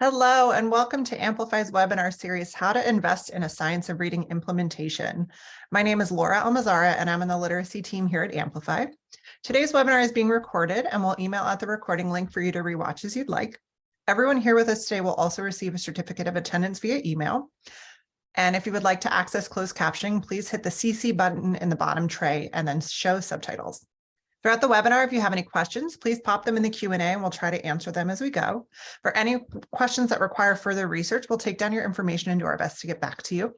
Hello, and welcome to Amplify's webinar series, How to Invest in a Science of Reading Implementation. My name is Laura Almazara, and I'm in the literacy team here at Amplify. Today's webinar is being recorded, and we'll email out the recording link for you to rewatch as you'd like. Everyone here with us today will also receive a certificate of attendance via email. And if you would like to access closed captioning, please hit the CC button in the bottom tray and then show subtitles. Throughout the webinar, if you have any questions, please pop them in the Q&A and we'll try to answer them as we go. For any questions that require further research, we'll take down your information and do our best to get back to you.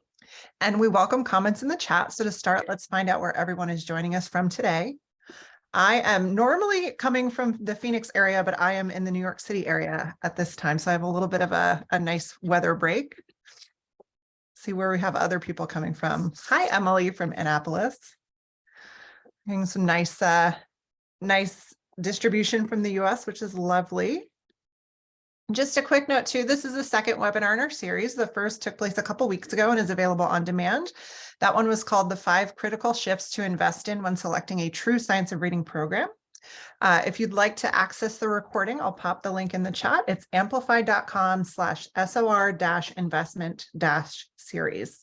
And we welcome comments in the chat. So to start, let's find out where everyone is joining us from today. I am normally coming from the Phoenix area, but I am in the New York City area at this time. So I have a little bit of a nice weather break. See where we have other people coming from. Hi, Emily from Annapolis. Getting some nice distribution from the US, which is lovely. Just a quick note too, this is the second webinar in our series. The first took place a couple weeks ago and is available on demand. That one was called The 5 Critical Shifts to Invest in When Selecting a True Science of Reading Program. If you'd like to access the recording, I'll pop the link in the chat. It's amplify.com/SOR-investment-series.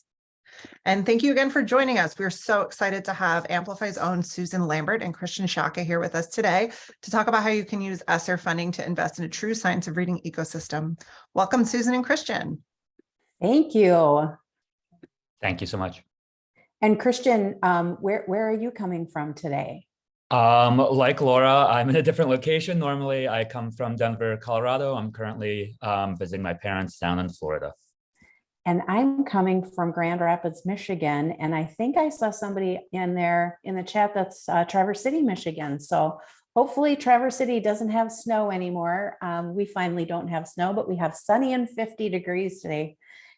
And thank you again for joining us. We're so excited to have Amplify's own Susan Lambert and Christian Shaka here with us today to talk about how you can use ESSER funding to invest in a true science of reading ecosystem. Welcome, Susan and Christian. Thank you. Thank you so much. And Christian, where are you coming from today? Like Laura, I'm in a different location. Normally, I come from Denver, Colorado. I'm currently visiting my parents down in Florida. And I'm coming from Grand Rapids, Michigan. And I think I saw somebody in there in the chat that's Traverse City, Michigan. So hopefully Traverse City doesn't have snow anymore. We finally don't have snow, but we have sunny and 50 degrees today.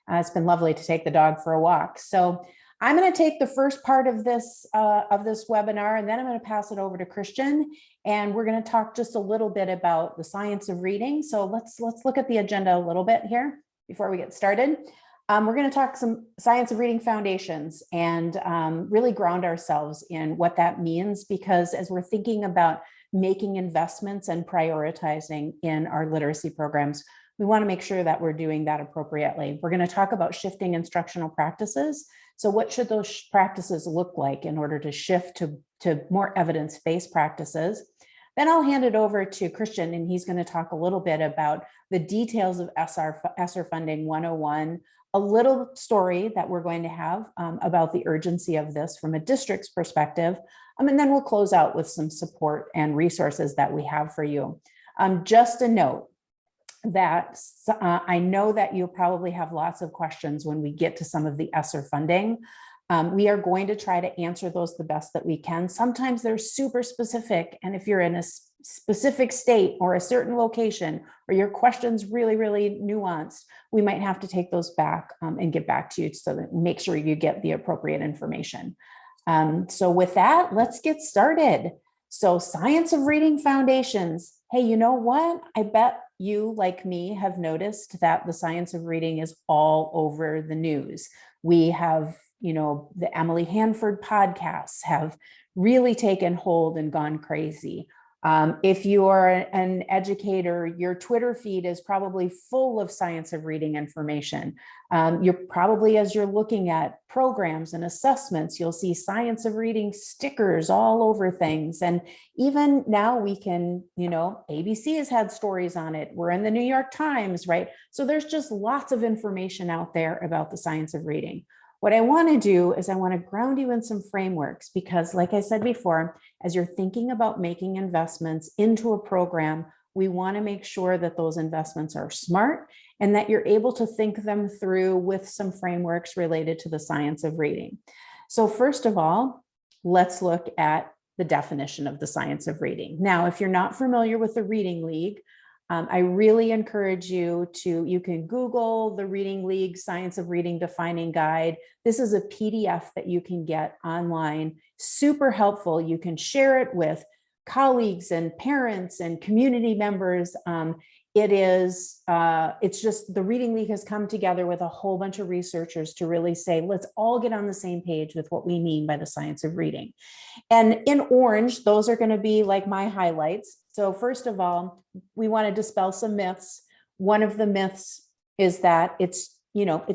It's been lovely to take the dog for a walk. So I'm going to take the first part of this webinar, and then I'm going to pass it over to Christian. And we're going to talk just a little bit about the science of reading. So let's look at the agenda a little bit here before we get started. We're going to talk some science of reading foundations and really ground ourselves in what that means, because as we're thinking about making investments and prioritizing in our literacy programs, we want to make sure that we're doing that appropriately. We're going to talk about shifting instructional practices. So what should those practices look like in order to shift to more evidence-based practices? Then I'll hand it over to Christian, and he's going to talk a little bit about the details of ESSER Funding 101, a little story that we're going to have about the urgency of this from a district's perspective. And then we'll close out with some support and resources that we have for you. Just a note that I know that you'll probably have lots of questions when we get to some of the ESSER funding. We are going to try to answer those the best that we can. Sometimes they're super specific. And if you're in a specific state or a certain location, or your question's really, really nuanced, we might have to take those back and get back to you so that make sure you get the appropriate information. So with that, let's get started. So science of reading foundations. Hey, you know what? I bet you, like me, have noticed that the science of reading is all over the news. We have, the Emily Hanford podcasts have really taken hold and gone crazy. If you are an educator, your Twitter feed is probably full of science of reading information. You're probably, as you're looking at programs and assessments, you'll see science of reading stickers all over things. And even now we can, ABC has had stories on it. We're in the New York Times, right? So there's just lots of information out there about the science of reading. What I want to do is I want to ground you in some frameworks, because like I said before, as you're thinking about making investments into a program, we want to make sure that those investments are smart and that you're able to think them through with some frameworks related to the science of reading. So first of all, let's look at the definition of the science of reading. Now, if you're not familiar with the Reading League, I really encourage you can Google the Reading League Science of Reading Defining Guide. This is a PDF that you can get online, super helpful. You can share it with colleagues and parents and community members. It's just the Reading League has come together with a whole bunch of researchers to really say, let's all get on the same page with what we mean by the science of reading. And in orange, those are going to be like my highlights. So first of all, we want to dispel some myths. One of the myths is that it's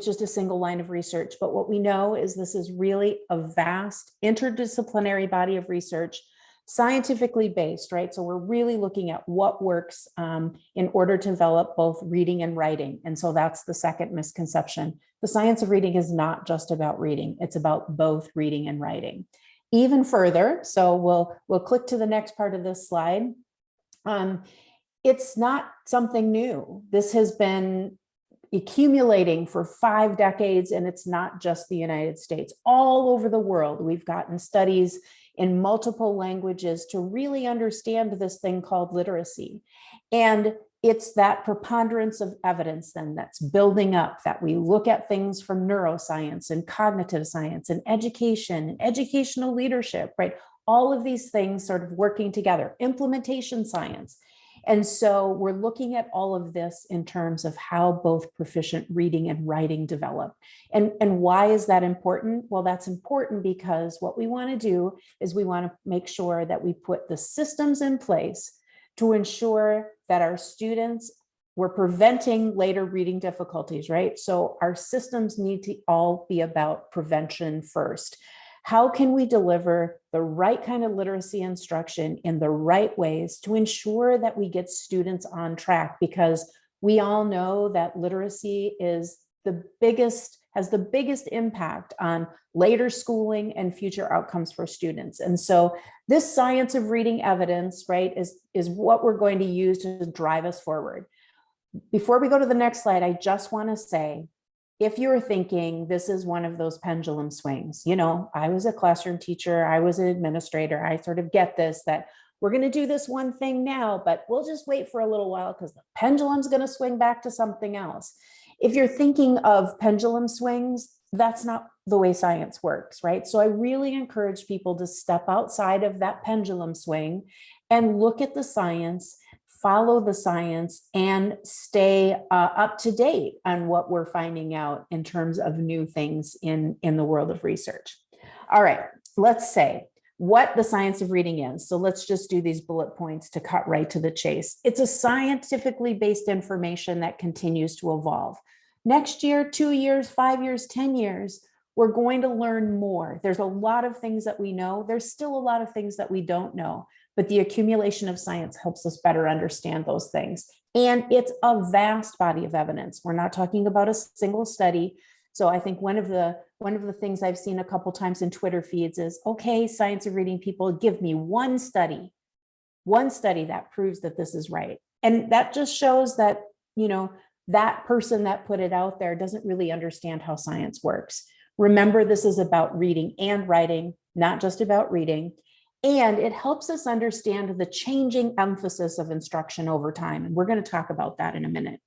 just a single line of research. But what we know is this is really a vast interdisciplinary body of research, scientifically based, right? So we're really looking at what works in order to develop both reading and writing. And so that's the second misconception. The science of reading is not just about reading. It's about both reading and writing. Even further, so we'll click to the next part of this slide. It's not something new. This has been accumulating for 5 decades, and it's not just the United States. All over the world, we've gotten studies in multiple languages to really understand this thing called literacy. And it's that preponderance of evidence then that's building up, that we look at things from neuroscience and cognitive science and education and educational leadership, right? All of these things sort of working together, implementation science. And so we're looking at all of this in terms of how both proficient reading and writing develop. And why is that important? Well, that's important because what we want to do is we want to make sure that we put the systems in place to ensure that our students, we're preventing later reading difficulties, right? So our systems need to all be about prevention first. How can we deliver the right kind of literacy instruction in the right ways to ensure that we get students on track? Because we all know that literacy is has the biggest impact on later schooling and future outcomes for students. And so this science of reading evidence, right, is what we're going to use to drive us forward. Before we go to the next slide, I just want to say, if you're thinking this is one of those pendulum swings, I was a classroom teacher, I was an administrator, I sort of get this, that we're going to do this one thing now, but we'll just wait for a little while because the pendulum's going to swing back to something else. If you're thinking of pendulum swings, that's not the way science works, right? So I really encourage people to step outside of that pendulum swing and look at the science, follow the science, and stay up to date on what we're finding out in terms of new things in the world of research. All right, let's say what the science of reading is. So let's just do these bullet points to cut right to the chase. It's a scientifically based information that continues to evolve. Next year, 2 years, 5 years, 10 years, we're going to learn more. There's a lot of things that we know. There's still a lot of things that we don't know. But the accumulation of science helps us better understand those things. And it's a vast body of evidence. We're not talking about a single study. So I think one of the things I've seen a couple times in Twitter feeds is, okay, science of reading people, give me one study that proves that this is right. And that just shows that, that person that put it out there doesn't really understand how science works. Remember, this is about reading and writing, not just about reading. And it helps us understand the changing emphasis of instruction over time. And we're going to talk about that in a minute.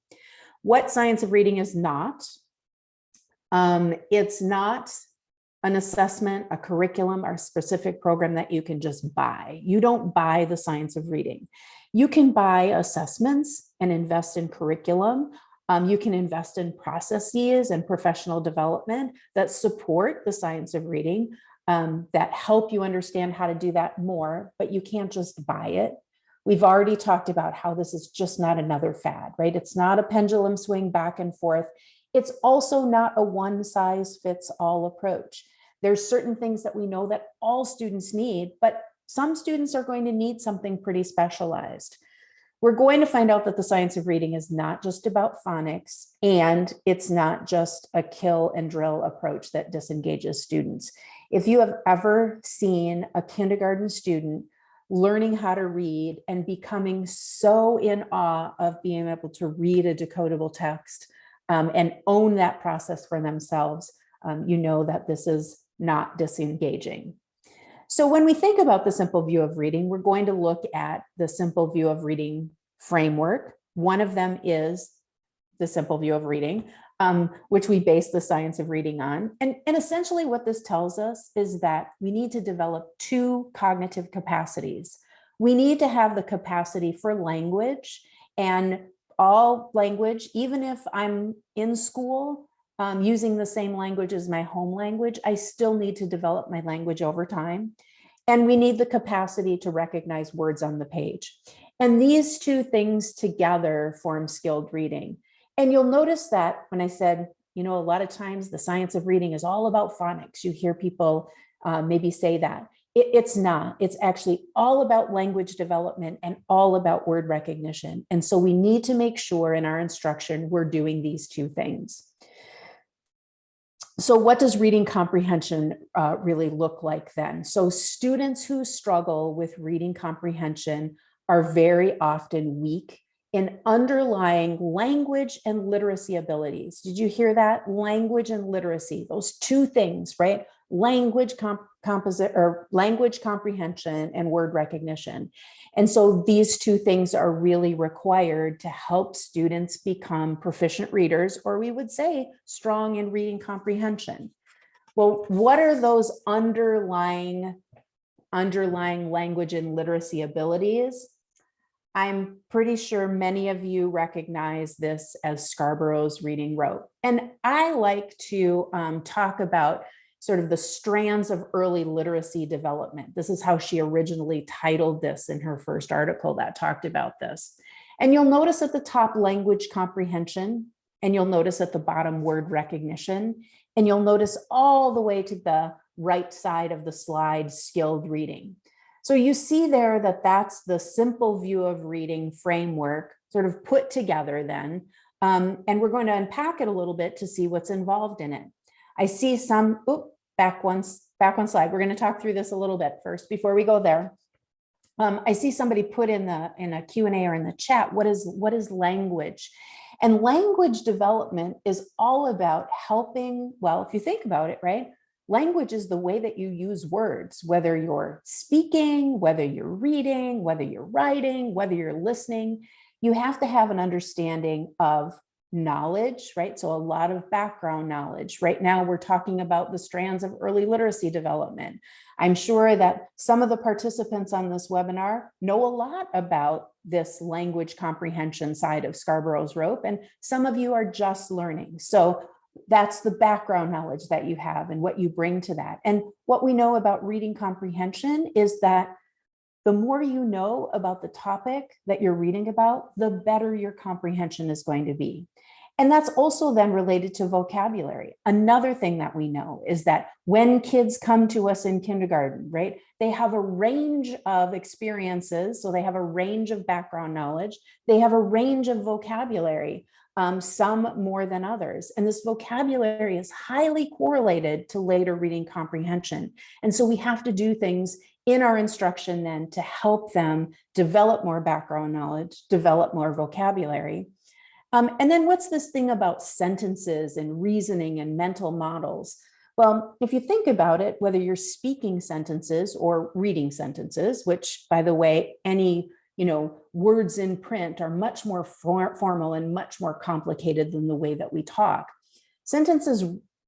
What science of reading is not, it's not an assessment, a curriculum, or a specific program that you can just buy. You don't buy the science of reading. You can buy assessments and invest in curriculum. You can invest in processes and professional development that support the science of reading. That help you understand how to do that more, but you can't just buy it. We've already talked about how this is just not another fad, right? It's not a pendulum swing back and forth. It's also not a one size fits all approach. There's certain things that we know that all students need, but some students are going to need something pretty specialized. We're going to find out that the science of reading is not just about phonics, and it's not just a kill and drill approach that disengages students. If you have ever seen a kindergarten student learning how to read and becoming so in awe of being able to read a decodable text and own that process for themselves, you know that this is not disengaging. So when we think about the simple view of reading, we're going to look at the simple view of reading framework. One of them is the simple view of reading, which we base the science of reading on. And essentially what this tells us is that we need to develop 2 cognitive capacities. We need to have the capacity for language, and all language, even if I'm in school using the same language as my home language, I still need to develop my language over time. And we need the capacity to recognize words on the page. And these two things together form skilled reading. And you'll notice that when I said, you know, a lot of times the science of reading is all about phonics. You hear people maybe say that. It's not. It's actually all about language development and all about word recognition. And so we need to make sure in our instruction we're doing these two things. So what does reading comprehension really look like then? So students who struggle with reading comprehension are very often weak in underlying language and literacy abilities. Did you hear that? Language and literacy, those two things, right? Language language comprehension and word recognition. And so these two things are really required to help students become proficient readers, or we would say strong in reading comprehension. Well, what are those underlying language and literacy abilities? I'm pretty sure many of you recognize this as Scarborough's reading rope. And I like to talk about sort of the strands of early literacy development. This is how she originally titled this in her first article that talked about this. And you'll notice at the top language comprehension, and you'll notice at the bottom word recognition, and you'll notice all the way to the right side of the slide skilled reading. So you see there that that's the simple view of reading framework sort of put together then. And we're going to unpack it a little bit to see what's involved in it. I see some, back one slide. We're going to talk through this a little bit first before we go there. I see somebody put in a Q&A or in the chat, what is language? And language development is all about helping, well, if you think about it, right? Language is the way that you use words, whether you're speaking, whether you're reading, whether you're writing, whether you're listening. You have to have an understanding of knowledge, right? So a lot of background knowledge. Right now, we're talking about the strands of early literacy development. I'm sure that some of the participants on this webinar know a lot about this language comprehension side of Scarborough's rope, and some of you are just learning. So that's the background knowledge that you have and what you bring to that. And what we know about reading comprehension is that the more you know about the topic that you're reading about, the better your comprehension is going to be. And that's also then related to vocabulary. Another thing that we know is that when kids come to us in kindergarten, right, they have a range of experiences. So they have a range of background knowledge. They have a range of vocabulary. Some more than others. And this vocabulary is highly correlated to later reading comprehension. And so we have to do things in our instruction then to help them develop more background knowledge, develop more vocabulary. And then what's this thing about sentences and reasoning and mental models? Well, if you think about it, whether you're speaking sentences or reading sentences, which by the way, any words in print are much more formal and much more complicated than the way that we talk. Sentences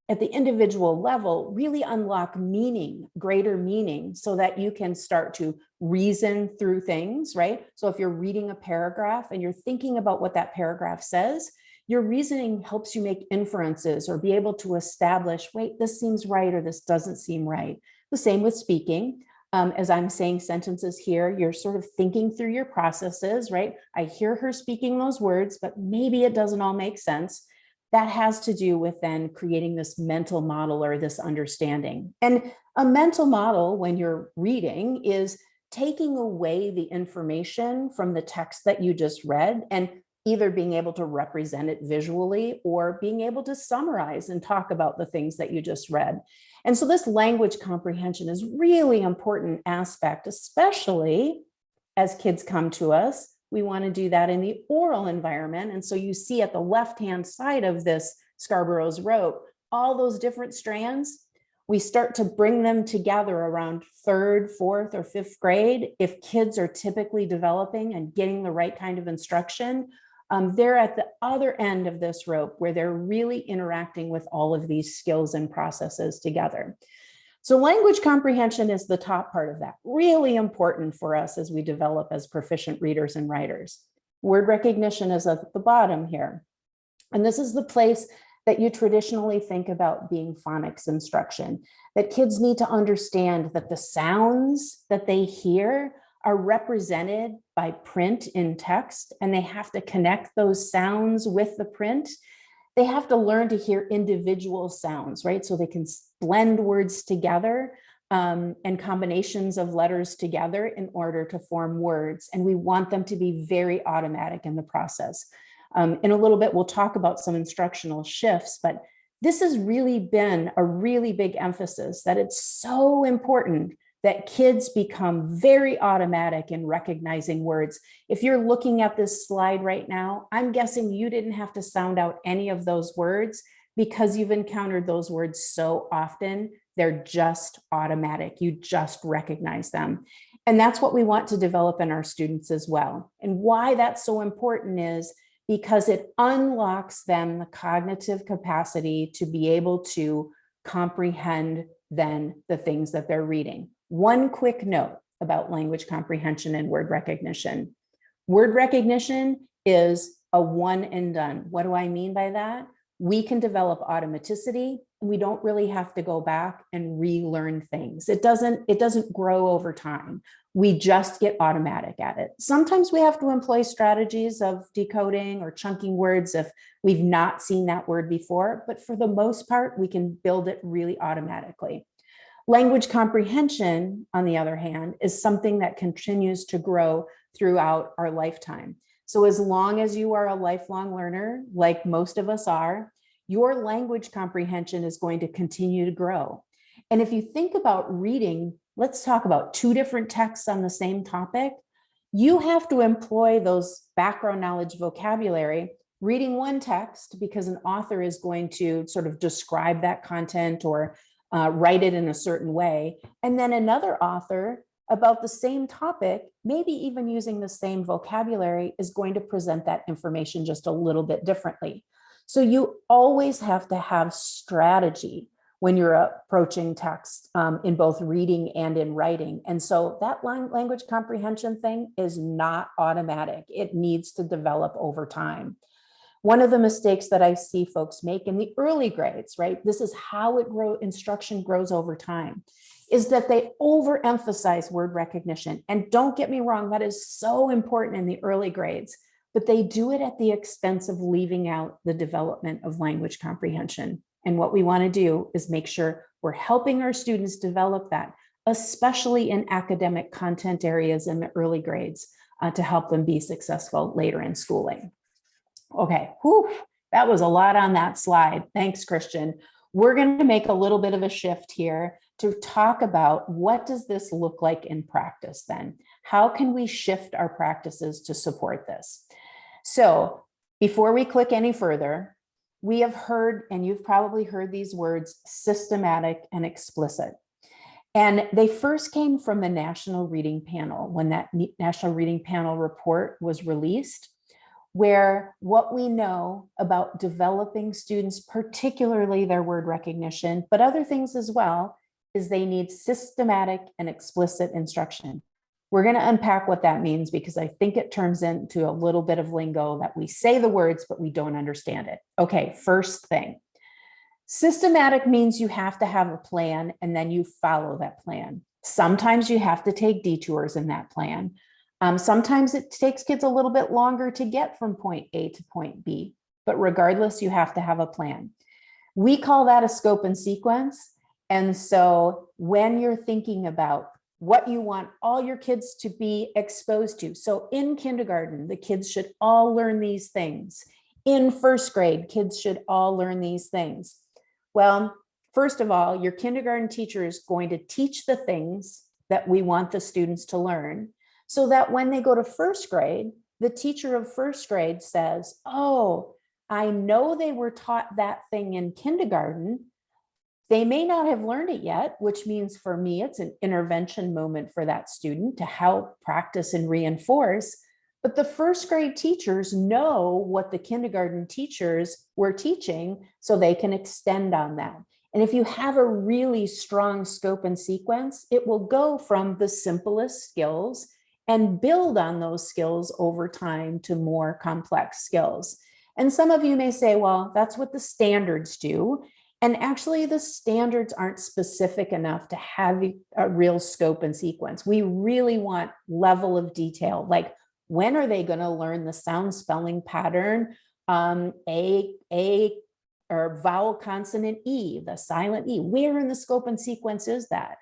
at the individual level really unlock meaning, greater meaning, so that you can start to reason through things, right? So if you're reading a paragraph and you're thinking about what that paragraph says, your reasoning helps you make inferences or be able to establish, wait, this seems right or this doesn't seem right. The same with speaking. As I'm saying sentences here, you're sort of thinking through your processes, right? I hear her speaking those words, but maybe it doesn't all make sense. That has to do with then creating this mental model or this understanding. And a mental model when you're reading is taking away the information from the text that you just read and either being able to represent it visually or being able to summarize and talk about the things that you just read. And so this language comprehension is really important aspect, especially as kids come to us. We want to do that in the oral environment. And so you see at the left-hand side of this Scarborough's rope, all those different strands, we start to bring them together around 3rd, 4th, or 5th grade. If kids are typically developing and getting the right kind of instruction, they're at the other end of this rope where they're really interacting with all of these skills and processes together. So language comprehension is the top part of that, really important for us as we develop as proficient readers and writers. Word recognition is at the bottom here. And this is the place that you traditionally think about being phonics instruction, that kids need to understand that the sounds that they hear are represented by print in text, and they have to connect those sounds with the print. They have to learn to hear individual sounds, right? So they can blend words together and combinations of letters together in order to form words. And we want them to be very automatic in the process. In a little bit, we'll talk about some instructional shifts, but this has really been a really big emphasis that it's so important that kids become very automatic in recognizing words. If you're looking at this slide right now, I'm guessing you didn't have to sound out any of those words because you've encountered those words so often. They're just automatic. You just recognize them. And that's what we want to develop in our students as well. And why that's so important is because it unlocks them the cognitive capacity to be able to comprehend then the things that they're reading. One quick note about language comprehension and word recognition. Word recognition is a one and done. What do I mean by that? We can develop automaticity. We don't really have to go back and relearn things. It doesn't grow over time. We just get automatic at it. Sometimes we have to employ strategies of decoding or chunking words if we've not seen that word before, but for the most part, we can build it really automatically. Language comprehension, on the other hand, is something that continues to grow throughout our lifetime. So as long as you are a lifelong learner, like most of us are, your language comprehension is going to continue to grow. And if you think about reading, let's talk about two different texts on the same topic. You have to employ those background knowledge vocabulary, reading one text because an author is going to sort of describe that content or write it in a certain way. And then another author about the same topic, maybe even using the same vocabulary, is going to present that information just a little bit differently. So you always have to have strategy when you're approaching text in both reading and in writing. And so that language comprehension thing is not automatic. It needs to develop over time. One of the mistakes that I see folks make in the early grades, right? This is how instruction grows over time, is that they overemphasize word recognition. And don't get me wrong, that is so important in the early grades, but they do it at the expense of leaving out the development of language comprehension. And what we want to do is make sure we're helping our students develop that, especially in academic content areas in the early grades, to help them be successful later in schooling. Okay, that was a lot on that slide. Thanks, Christian. We're going to make a little bit of a shift here to talk about what does this look like in practice then? How can we shift our practices to support this? So before we click any further, we have heard, and you've probably heard these words, systematic and explicit. And they first came from the National Reading Panel when that National Reading Panel report was released, where what we know about developing students, particularly their word recognition, but other things as well, is they need systematic and explicit instruction. We're going to unpack what that means because I think it turns into a little bit of lingo that we say the words, but we don't understand it. Okay, first thing. Systematic means you have to have a plan and then you follow that plan. Sometimes you have to take detours in that plan. Sometimes it takes kids a little bit longer to get from point A to point B, but regardless, you have to have a plan. We call that a scope and sequence. And so when you're thinking about what you want all your kids to be exposed to, so in kindergarten, the kids should all learn these things. In first grade, kids should all learn these things. Well, first of all, your kindergarten teacher is going to teach the things that we want the students to learn, so that when they go to first grade, the teacher of first grade says, oh, I know they were taught that thing in kindergarten. They may not have learned it yet, which means for me, it's an intervention moment for that student to help practice and reinforce. But the first grade teachers know what the kindergarten teachers were teaching, so they can extend on that. And if you have a really strong scope and sequence, it will go from the simplest skills and build on those skills over time to more complex skills. And some of you may say, well, that's what the standards do. And actually, the standards aren't specific enough to have a real scope and sequence. We really want level of detail, like when are they going to learn the sound spelling pattern, a or vowel consonant E, the silent E? Where in the scope and sequence is that?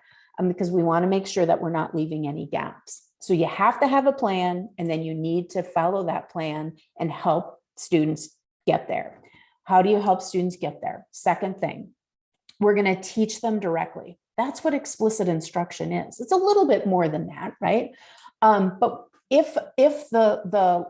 Because we want to make sure that we're not leaving any gaps. So you have to have a plan, and then you need to follow that plan and help students get there. How do you help students get there? Second thing, we're going to teach them directly. That's what explicit instruction is. It's a little bit more than that, right? But if the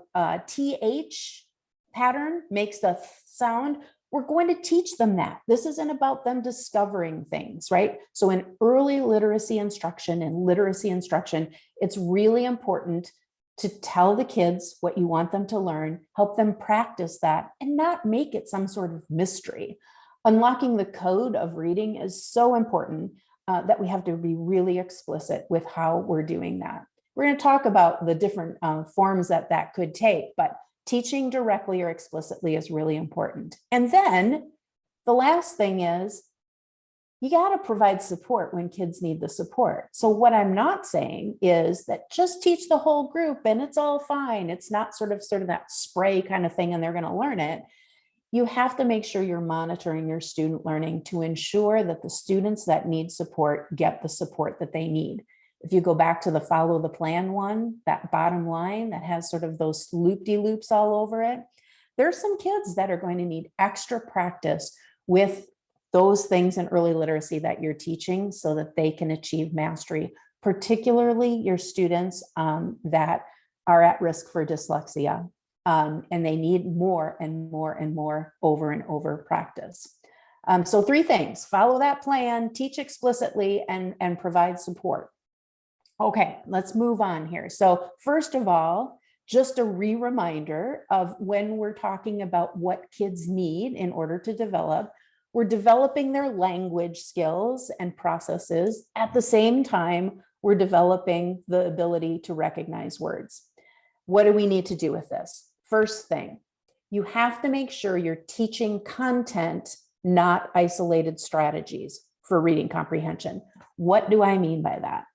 TH pattern makes the sound, we're going to teach them that. This isn't about them discovering things, right? So in early literacy instruction and literacy instruction, it's really important to tell the kids what you want them to learn, help them practice that, and not make it some sort of mystery. Unlocking the code of reading is so important that we have to be really explicit with how we're doing that. We're going to talk about the different forms that could take, but teaching directly or explicitly is really important. And then the last thing is, you got to provide support when kids need the support. So what I'm not saying is that just teach the whole group and it's all fine. It's not sort of that spray kind of thing and they're going to learn it. You have to make sure you're monitoring your student learning to ensure that the students that need support get the support that they need. If you go back to the follow the plan one, that bottom line that has sort of those loop-de-loops all over it, there's some kids that are going to need extra practice with those things in early literacy that you're teaching so that they can achieve mastery, particularly your students that are at risk for dyslexia. And they need more and more and more over and over practice. So 3 things: follow that plan, teach explicitly, and provide support. Okay, let's move on here. So first of all, just a reminder of when we're talking about what kids need in order to develop, we're developing their language skills and processes. At the same time, we're developing the ability to recognize words. What do we need to do with this? First thing, you have to make sure you're teaching content, not isolated strategies for reading comprehension. What do I mean by that?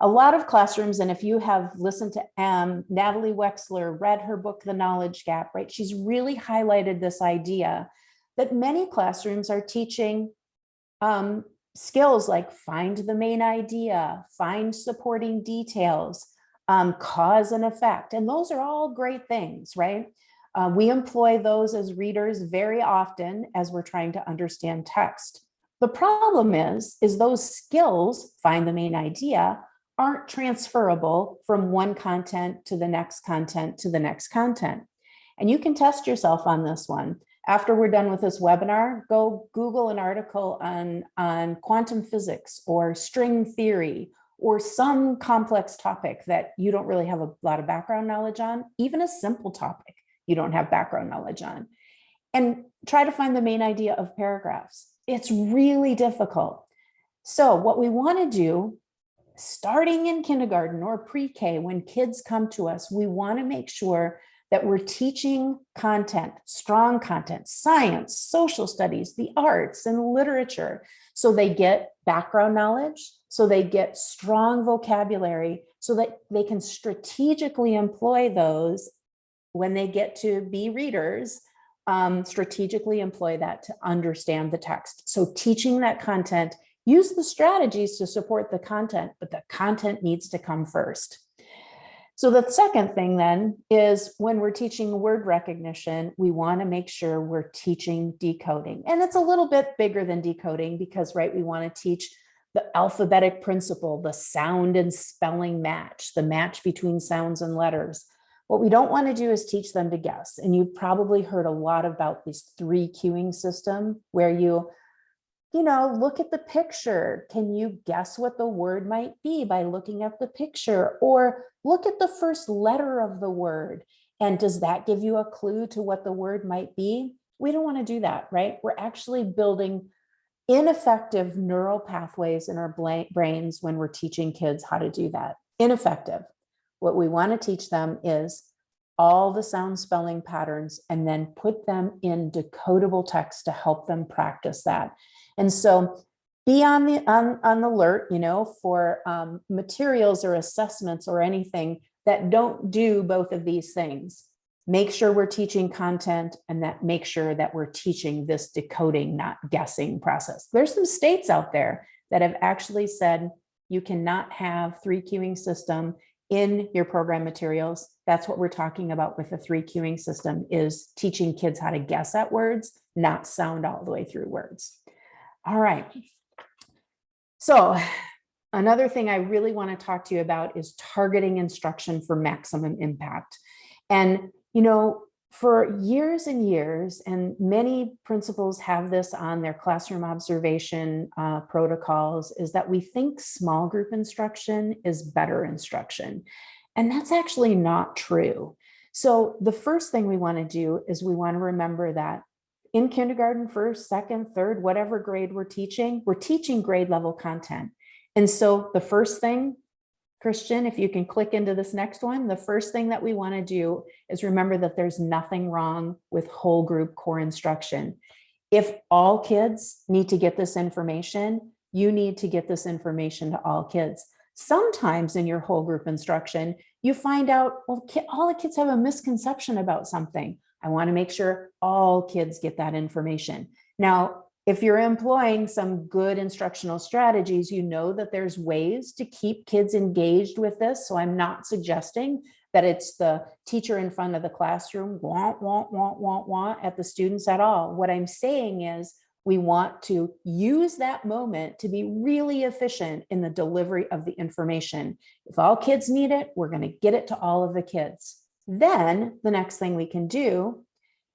A lot of classrooms, and if you have listened to Natalie Wexler, read her book, The Knowledge Gap, right? She's really highlighted this idea that many classrooms are teaching skills like find the main idea, find supporting details, cause and effect. And those are all great things, right? We employ those as readers very often as we're trying to understand text. The problem is those skills, find the main idea, aren't transferable from one content to the next content to the next content. And you can test yourself on this one. After we're done with this webinar, go Google an article on quantum physics or string theory or some complex topic that you don't really have a lot of background knowledge on, even a simple topic you don't have background knowledge on, and try to find the main idea of paragraphs. It's really difficult. So what we want to do, starting in kindergarten or pre-K, when kids come to us, we want to make sure that we're teaching content, strong content, science, social studies, the arts, and literature, so they get background knowledge, so they get strong vocabulary, so that they can strategically employ those when they get to be readers, strategically employ that to understand the text. So teaching that content, use the strategies to support the content, but the content needs to come first. So the second thing then is when we're teaching word recognition, we want to make sure we're teaching decoding. And it's a little bit bigger than decoding because, right, we want to teach the alphabetic principle, the sound and spelling match, the match between sounds and letters. What we don't want to do is teach them to guess. And you've probably heard a lot about this 3 cueing system where you look at the picture. Can you guess what the word might be by looking at the picture? Or look at the first letter of the word. And does that give you a clue to what the word might be? We don't want to do that, right? We're actually building ineffective neural pathways in our brains when we're teaching kids how to do that. Ineffective. What we want to teach them is all the sound spelling patterns, and then put them in decodable text to help them practice that. And so be on the alert, for materials or assessments or anything that don't do both of these things. Make sure we're teaching content, and that make sure that we're teaching this decoding, not guessing process. There's some states out there that have actually said you cannot have 3-cueing system in your program materials. That's what we're talking about with the 3-cueing system, is teaching kids how to guess at words, not sound all the way through words. All right. So another thing I really want to talk to you about is targeting instruction for maximum impact. And, for years and years, and many principals have this on their classroom observation protocols, is that we think small group instruction is better instruction. And that's actually not true. So the first thing we want to do is we want to remember that in kindergarten, first, second, third, whatever grade we're teaching grade level content. And so the first thing, Christian, if you can click into this next one, the first thing that we want to do is remember that there's nothing wrong with whole group core instruction. If all kids need to get this information, you need to get this information to all kids. Sometimes in your whole group instruction, you find out, well, all the kids have a misconception about something. I want to make sure all kids get that information. Now, if you're employing some good instructional strategies, you know that there's ways to keep kids engaged with this. So I'm not suggesting that it's the teacher in front of the classroom, want at the students at all. What I'm saying is we want to use that moment to be really efficient in the delivery of the information. If all kids need it, we're going to get it to all of the kids. Then the next thing we can do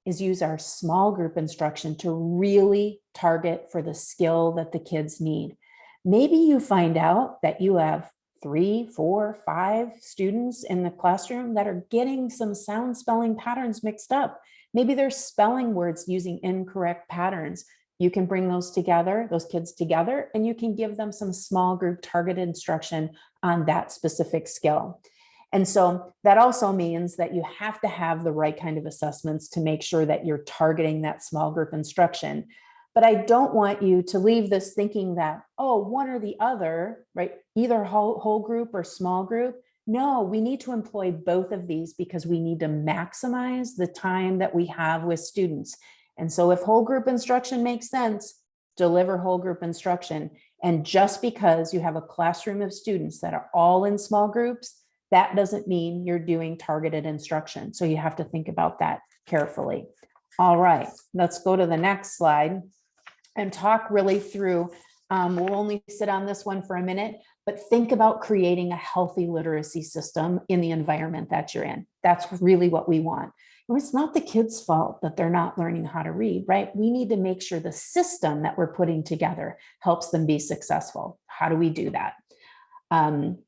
is use our small group instruction to really target for the skill that the kids need. Maybe you find out that you have 3, 4, 5 students in the classroom that are getting some sound spelling patterns mixed up. Maybe they're spelling words using incorrect patterns. You can bring those kids together, and you can give them some small group targeted instruction on that specific skill. And so that also means that you have to have the right kind of assessments to make sure that you're targeting that small group instruction. But I don't want you to leave this thinking that, oh, one or the other, right? Either whole group or small group. No, we need to employ both of these because we need to maximize the time that we have with students. And so if whole group instruction makes sense, deliver whole group instruction. And just because you have a classroom of students that are all in small groups, that doesn't mean you're doing targeted instruction. So you have to think about that carefully. All right, let's go to the next slide and talk really through, we'll only sit on this one for a minute, but think about creating a healthy literacy system in the environment that you're in. That's really what we want. It's not the kids' fault that they're not learning how to read, right? We need to make sure the system that we're putting together helps them be successful. How do we do that?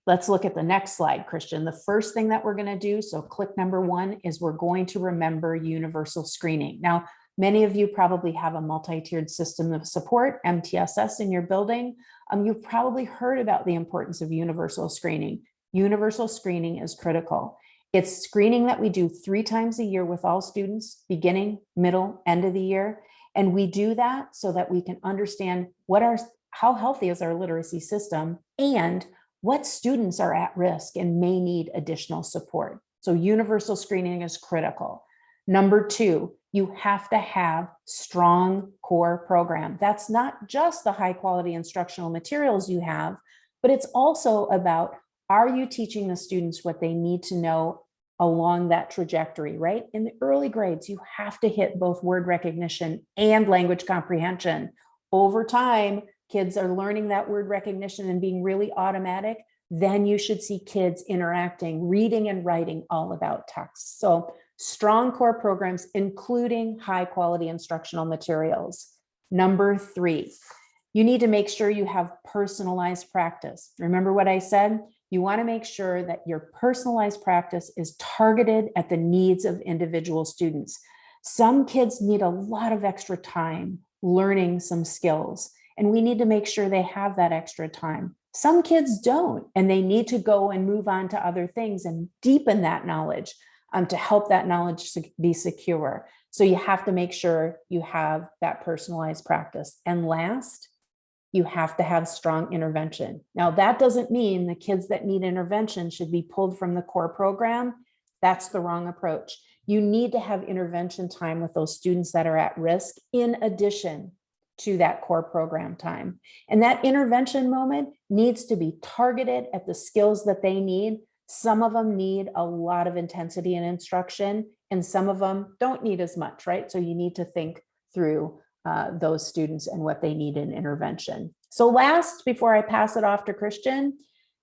Let's look at the next slide, Christian. The first thing that we're going to do, so click number 1, is we're going to remember universal screening. Now, many of you probably have a multi-tiered system of support, MTSS, in your building. You've probably heard about the importance of universal screening. Universal screening is critical. It's screening that we do 3 times a year with all students, beginning, middle, end of the year. And we do that so that we can understand how healthy is our literacy system and what students are at risk and may need additional support. So universal screening is critical. Number 2, you have to have strong core program. That's not just the high quality instructional materials you have, but it's also about, are you teaching the students what they need to know along that trajectory, right? In the early grades, you have to hit both word recognition and language comprehension. Over time, kids are learning that word recognition and being really automatic, then you should see kids interacting, reading and writing all about text. So strong core programs, including high quality instructional materials. Number 3, you need to make sure you have personalized practice. Remember what I said? You want to make sure that your personalized practice is targeted at the needs of individual students. Some kids need a lot of extra time learning some skills, and we need to make sure they have that extra time. Some kids don't, and they need to go and move on to other things and deepen that knowledge. to help that knowledge be secure. So you have to make sure you have that personalized practice. And last, you have to have strong intervention. Now, that doesn't mean the kids that need intervention should be pulled from the core program. That's the wrong approach. You need to have intervention time with those students that are at risk in addition to that core program time. And that intervention moment needs to be targeted at the skills that they need. Some of them need a lot of intensity and instruction, and some of them don't need as much, right? So you need to think through those students and what they need in intervention. So last, before I pass it off to Christian,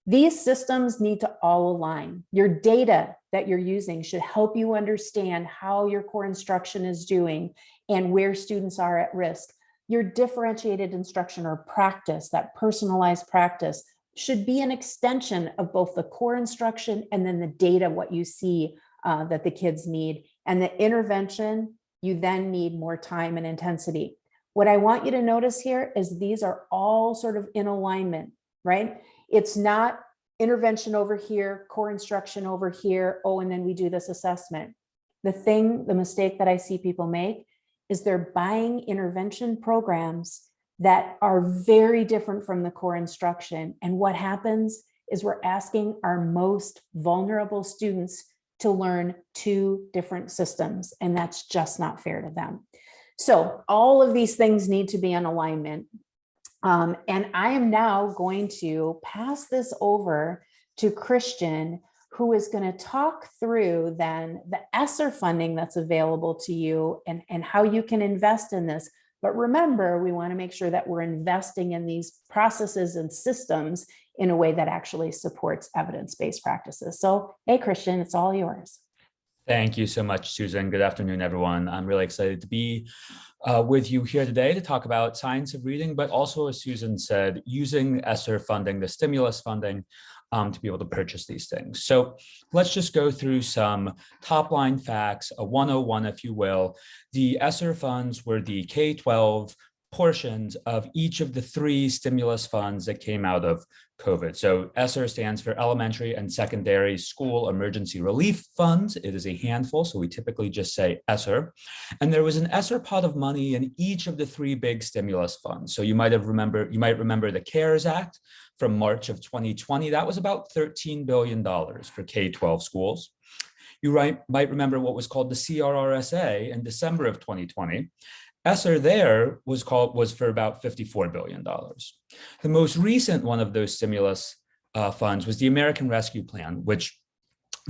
these systems need to all align. Your data that you're using should help you understand how your core instruction is doing and where students are at risk. Your differentiated instruction or practice, that personalized practice, should be an extension of both the core instruction and then the data, what you see that the kids need. And the intervention, you then need more time and intensity. What I want you to notice here is these are all sort of in alignment, right? It's not intervention over here, core instruction over here, oh, and then we do this assessment. The mistake that I see people make is they're buying intervention programs that are very different from the core instruction. And what happens is we're asking our most vulnerable students to learn two different systems, and that's just not fair to them. So all of these things need to be in alignment. And I am now going to pass this over to Christian, who is going to talk through then the ESSER funding that's available to you and how you can invest in this. But remember, we want to make sure that we're investing in these processes and systems in a way that actually supports evidence-based practices. So, hey, Christian, it's all yours. Thank you so much, Susan. Good afternoon, everyone. I'm really excited to be with you here today to talk about science of reading, but also, as Susan said, using ESSER funding, the stimulus funding, to be able to purchase these things. So let's just go through some top line facts, a 101, if you will. The ESSER funds were the K-12 portions of each of the three stimulus funds that came out of COVID. So ESSER stands for Elementary and Secondary School Emergency Relief Funds. It is a handful, so we typically just say ESSER. And there was an ESSER pot of money in each of the three big stimulus funds. So you might remember the CARES Act from March of 2020. That was about $13 billion for K-12 schools. You might remember what was called the CRRSA in December of 2020. ESSER there was for about $54 billion. The most recent one of those stimulus funds was the American Rescue Plan, which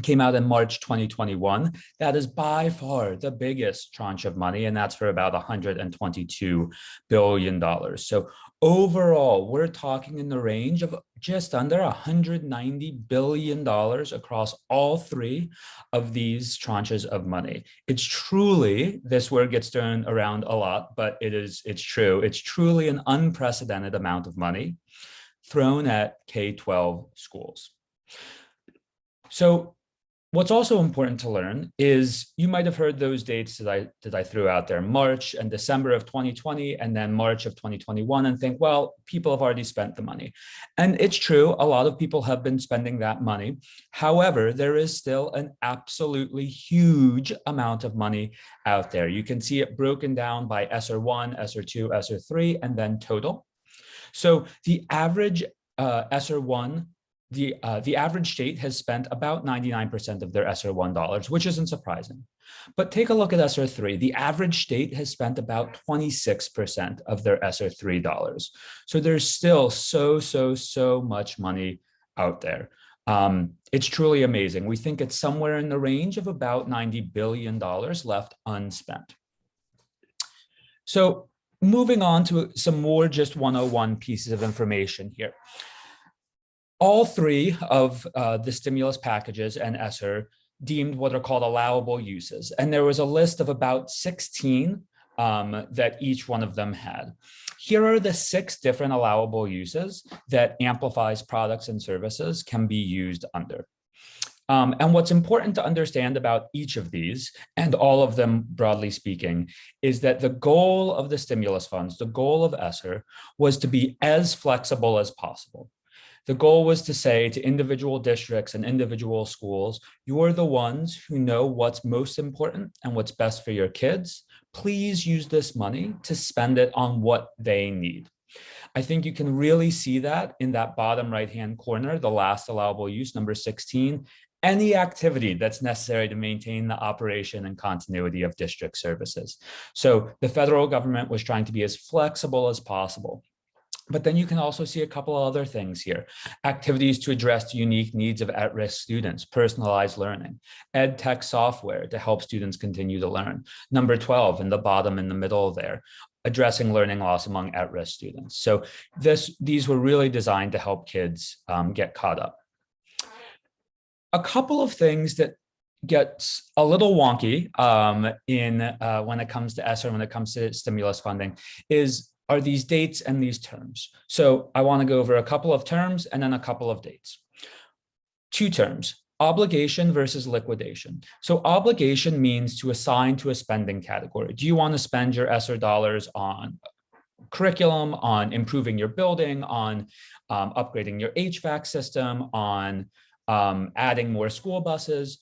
came out in March 2021. That is by far the biggest tranche of money, and that's for about $122 billion. So overall, we're talking in the range of just under $190 billion across all three of these tranches of money. It's truly, this word gets thrown around a lot, but it's true. It's truly an unprecedented amount of money thrown at K-12 schools. So what's also important to learn is you might have heard those dates that I threw out there, March and December of 2020, and then March of 2021, and think, well, people have already spent the money. And it's true, a lot of people have been spending that money. However, there is still an absolutely huge amount of money out there. You can see it broken down by ESSER 1, ESSER 2, ESSER 3, and then total. So the average ESSER 1, the average state has spent about 99% of their ESSER 1 dollars, which isn't surprising. But take a look at ESSER 3. The average state has spent about 26% of their ESSER 3 dollars. So there's still so much money out there. It's truly amazing. We think it's somewhere in the range of about $90 billion left unspent. So moving on to some more just 101 pieces of information here. All three of the stimulus packages and ESSER deemed what are called allowable uses. And there was a list of about 16 that each one of them had. Here are the 6 different allowable uses that Amplify's products and services can be used under. And what's important to understand about each of these, and all of them broadly speaking, is that the goal of the stimulus funds, the goal of ESSER, was to be as flexible as possible. The goal was to say to individual districts and individual schools, you're the ones who know what's most important and what's best for your kids. Please use this money to spend it on what they need. I think you can really see that in that bottom right-hand corner, the last allowable use, number 16, any activity that's necessary to maintain the operation and continuity of district services. So the federal government was trying to be as flexible as possible. But then you can also see a couple of other things here. Activities to address the unique needs of at-risk students, personalized learning, ed tech software to help students continue to learn. Number 12 in the bottom in the middle there, addressing learning loss among at-risk students. So these were really designed to help kids get caught up. A couple of things that gets a little wonky when it comes to ESSER, when it comes to stimulus funding, are these dates and these terms. So I want to go over a couple of terms and then a couple of dates. 2 terms, obligation versus liquidation. So obligation means to assign to a spending category. Do you want to spend your ESSER dollars on curriculum, on improving your building, on upgrading your HVAC system, on adding more school buses?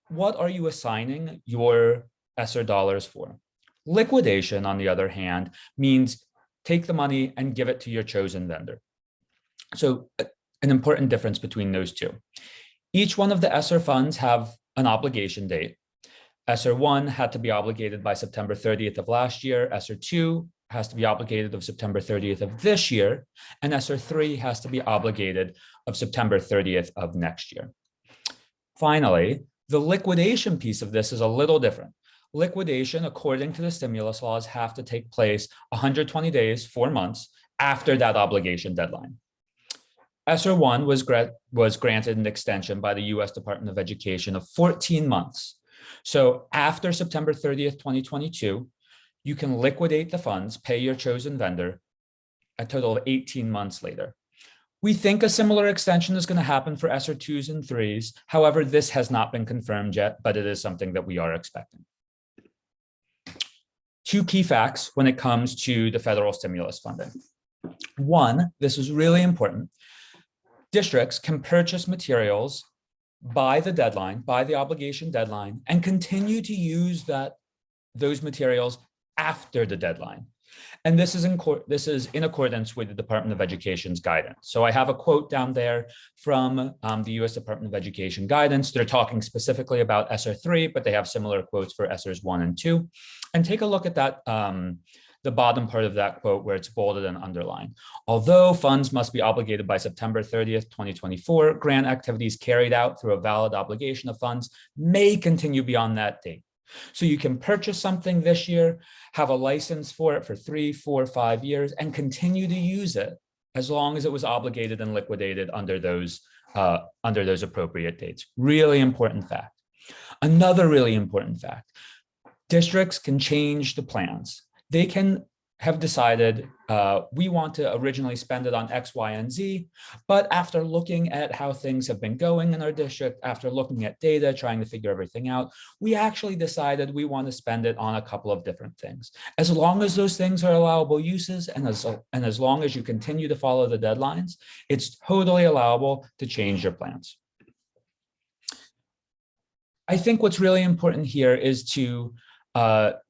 What are you assigning your ESSER dollars for? Liquidation, on the other hand, means take the money and give it to your chosen vendor. So an important difference between those two. Each one of the ESSER funds have an obligation date. ESSER 1 had to be obligated by September 30th of last year. ESSER 2 has to be obligated of September 30th of this year. And ESSER 3 has to be obligated of September 30th of next year. Finally, the liquidation piece of this is a little different. Liquidation, according to the stimulus laws, have to take place 120 days, 4 months after that obligation deadline. ESSER 1 was granted an extension by the U.S. Department of Education of 14 months. So after September 30th, 2022, you can liquidate the funds, pay your chosen vendor, a total of 18 months later. We think a similar extension is going to happen for ESSER 2s and 3s. However, this has not been confirmed yet, but it is something that we are expecting. 2 key facts when it comes to the federal stimulus funding. 1, this is really important. Districts can purchase materials by the deadline, by the obligation deadline, and continue to use those materials after the deadline. And this is in accordance with the Department of Education's guidance. So I have a quote down there from the U.S. Department of Education guidance. They're talking specifically about ESSER 3, but they have similar quotes for ESSERs 1 and 2. And take a look at that, the bottom part of that quote where it's bolded and underlined. Although funds must be obligated by September 30th, 2024, grant activities carried out through a valid obligation of funds may continue beyond that date. So you can purchase something this year, have a license for it for 3, 4, 5 years, and continue to use it as long as it was obligated and liquidated under those appropriate dates. Really important fact. Another really important fact, districts can change the plans. They can have decided we want to originally spend it on X, Y, and Z, but after looking at how things have been going in our district, after looking at data, trying to figure everything out, we actually decided we want to spend it on a couple of different things. As long as those things are allowable uses, and as long as you continue to follow the deadlines, it's totally allowable to change your plans. I think what's really important here is to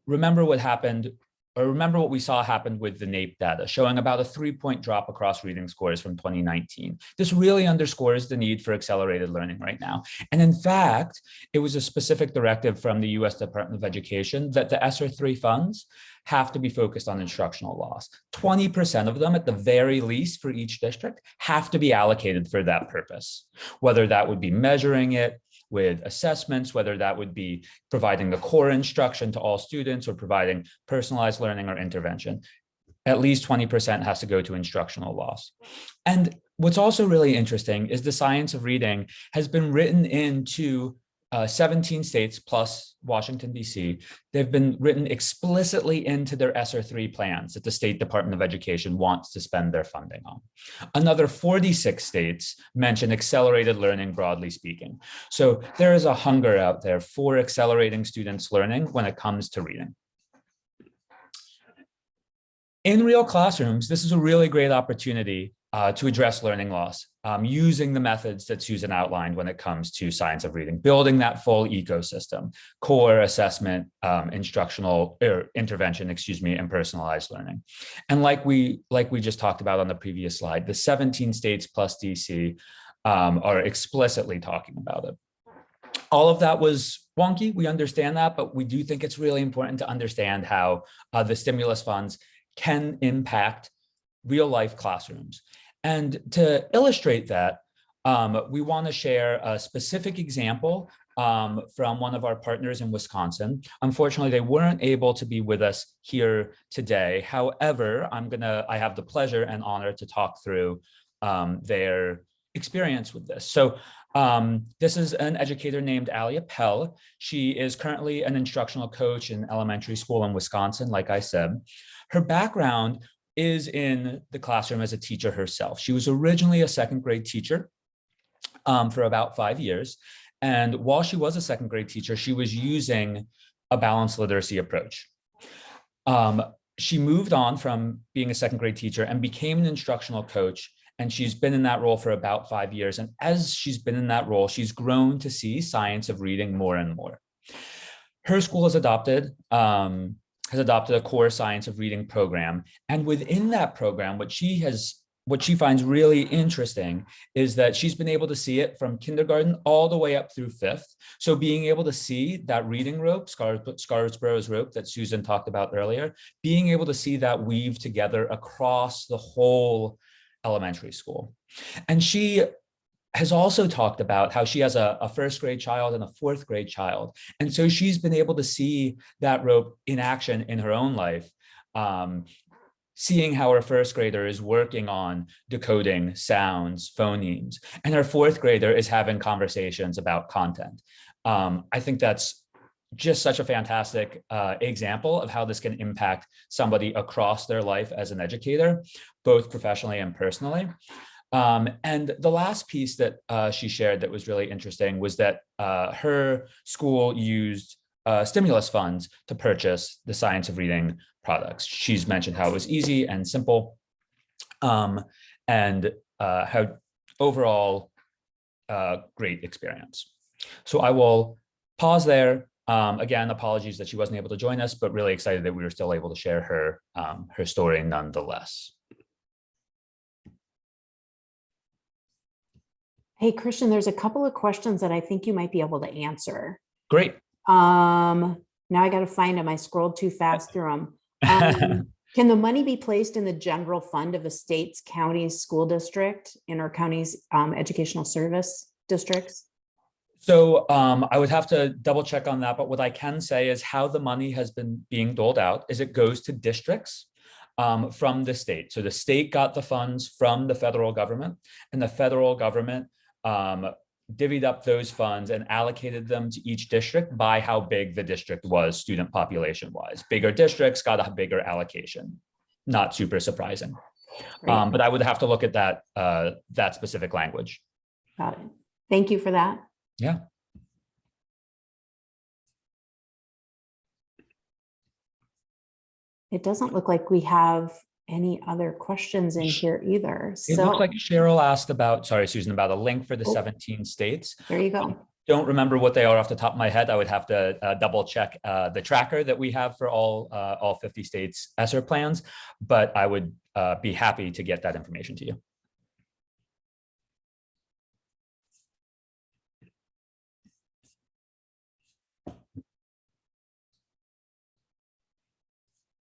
remember what happened, or remember what we saw happen with the NAEP data, showing about a 3-point drop across reading scores from 2019. This really underscores the need for accelerated learning right now. And in fact, it was a specific directive from the US Department of Education that the ESSER 3 funds have to be focused on instructional loss. 20% of them, at the very least for each district, have to be allocated for that purpose, whether that would be measuring it with assessments, whether that would be providing the core instruction to all students or providing personalized learning or intervention. At least 20% has to go to instructional loss. And what's also really interesting is the science of reading has been written into 17 states plus Washington, D.C. They've been written explicitly into their ESSER 3 plans that the State Department of Education wants to spend their funding on. Another 46 states mention accelerated learning, broadly speaking. So there is a hunger out there for accelerating students' learning when it comes to reading. In real classrooms, this is a really great opportunity to address learning loss, using the methods that Susan outlined when it comes to science of reading, building that full ecosystem, core, assessment, instructional intervention, and personalized learning. And like we just talked about on the previous slide, the 17 states plus DC are explicitly talking about it. All of that was wonky, we understand that, but we do think it's really important to understand how the stimulus funds can impact real life classrooms. And to illustrate that, we want to share a specific example from one of our partners in Wisconsin. Unfortunately, they weren't able to be with us here today. However, I have the pleasure and honor to talk through their experience with this. So this is an educator named Alia Pell. She is currently an instructional coach in elementary school in Wisconsin, like I said. Her background is in the classroom as a teacher herself. She was originally a second grade teacher for about 5 years. And while she was a second grade teacher, she was using a balanced literacy approach. She moved on from being a second grade teacher and became an instructional coach. And she's been in that role for about 5 years. And as she's been in that role, she's grown to see science of reading more and more. Her school has adopted a core science of reading program. And within that program, what she finds really interesting is that she's been able to see it from kindergarten all the way up through 5th. So being able to see that reading rope, Scarsborough's rope that Susan talked about earlier, being able to see that weave together across the whole elementary school. And she has also talked about how she has a first grade child and a 4th grade child. And so she's been able to see that rope in action in her own life, seeing how her 1st grader is working on decoding sounds, phonemes, and her 4th grader is having conversations about content. I think that's just such a fantastic example of how this can impact somebody across their life as an educator, both professionally and personally. And the last piece that she shared that was really interesting was that her school used stimulus funds to purchase the science of reading products. She's mentioned how it was easy and simple, and how overall great experience. So I will pause there. Again, apologies that she wasn't able to join us, but really excited that we were still able to share her story nonetheless. Hey, Christian, there's a couple of questions that I think you might be able to answer. Great. Now I got to find them. I scrolled too fast through them. Can the money be placed in the general fund of a state's, county's school district, in our county's educational service districts? So I would have to double check on that, but what I can say is how the money has been being doled out is it goes to districts from the state. So the state got the funds from the federal government, and the federal government divvied up those funds and allocated them to each district by how big the district was student population wise. Bigger districts got a bigger allocation. Not super surprising. But I would have to look at that specific language. Got it. Thank you for that. Yeah. It doesn't look like we have any other questions in here either. It looks like Cheryl asked about, sorry, Susan, about a link for the 17 states. There you go. Don't remember what they are off the top of my head. I would have to double check the tracker that we have for all 50 states ESSER plans, but I would be happy to get that information to you.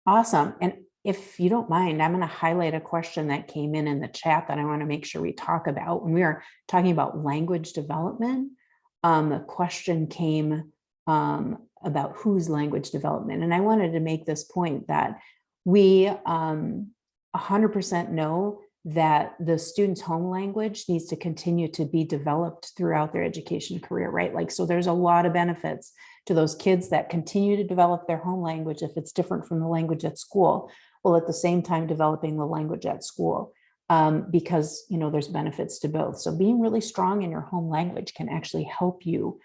Awesome. And if you don't mind, I'm going to highlight a question that came in the chat that I want to make sure we talk about. When we are talking about language development, the question came about whose language development. And I wanted to make this point that we 100% know that the student's home language needs to continue to be developed throughout their education career, right? Like, so there's a lot of benefits to those kids that continue to develop their home language if it's different from the language at school, while at the same time developing the language at school, because, you know, there's benefits to both. So being really strong in your home language can actually help you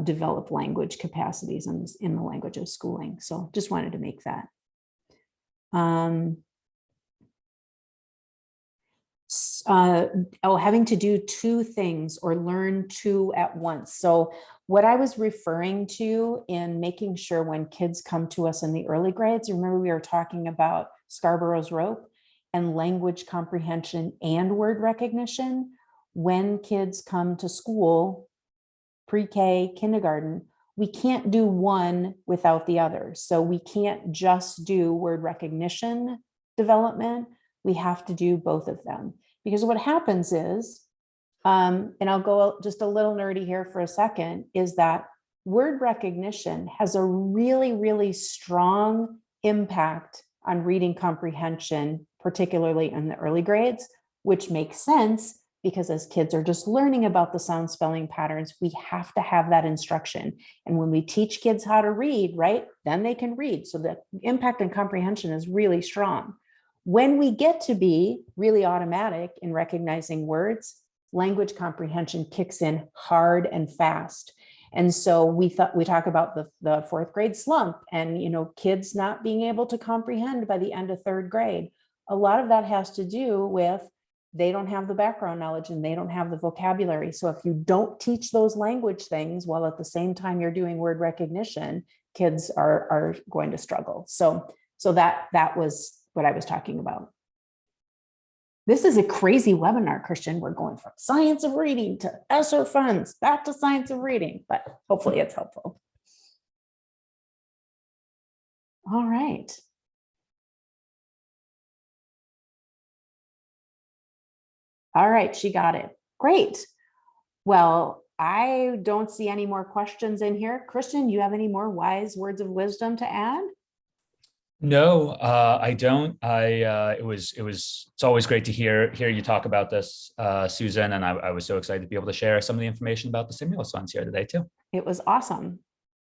develop language capacities in the language of schooling. So just wanted to make that. having to do two things or learn two at once. So what I was referring to in making sure when kids come to us in the early grades, remember we were talking about Scarborough's rope and language comprehension and word recognition. When kids come to school, pre-K, kindergarten, we can't do one without the other. So we can't just do word recognition development. We have to do both of them, because what happens is, and I'll go just a little nerdy here for a second, is that word recognition has a really, really strong impact on reading comprehension, particularly in the early grades, which makes sense because as kids are just learning about the sound spelling patterns, we have to have that instruction. And when we teach kids how to read, right, then they can read. So the impact on comprehension is really strong. When we get to be really automatic in recognizing words, language comprehension kicks in hard and fast. And so we talk about the fourth grade slump and, kids not being able to comprehend by the end of third grade. A lot of that has to do with they don't have the background knowledge and they don't have the vocabulary. So if you don't teach those language things while at the same time you're doing word recognition, kids are going to struggle. So that was what I was talking about. This is a crazy webinar, Christian. We're going from science of reading to ESSER funds, back to science of reading, but hopefully it's helpful. All right. All right, she got it. Great. Well, I don't see any more questions in here. Christian, you have any more wise words of wisdom to add? No, I don't. It's always great to hear you talk about this, Susan, and I was so excited to be able to share some of the information about the stimulus funds here today too. It was awesome.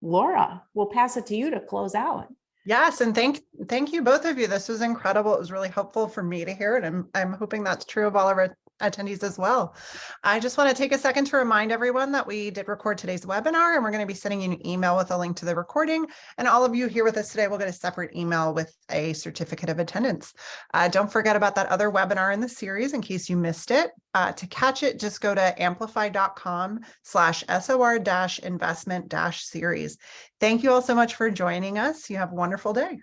Laura, we'll pass it to you to close out. Yes, and thank you both of you. This was incredible. It was really helpful for me to hear, and I'm hoping that's true of all of our attendees as well. I just want to take a second to remind everyone that we did record today's webinar, and we're going to be sending you an email with a link to the recording. And all of you here with us today will get a separate email with a certificate of attendance. Don't forget about that other webinar in the series in case you missed it. To catch it, just go to amplify.com/SOR-investment-series. Thank you all so much for joining us. You have a wonderful day.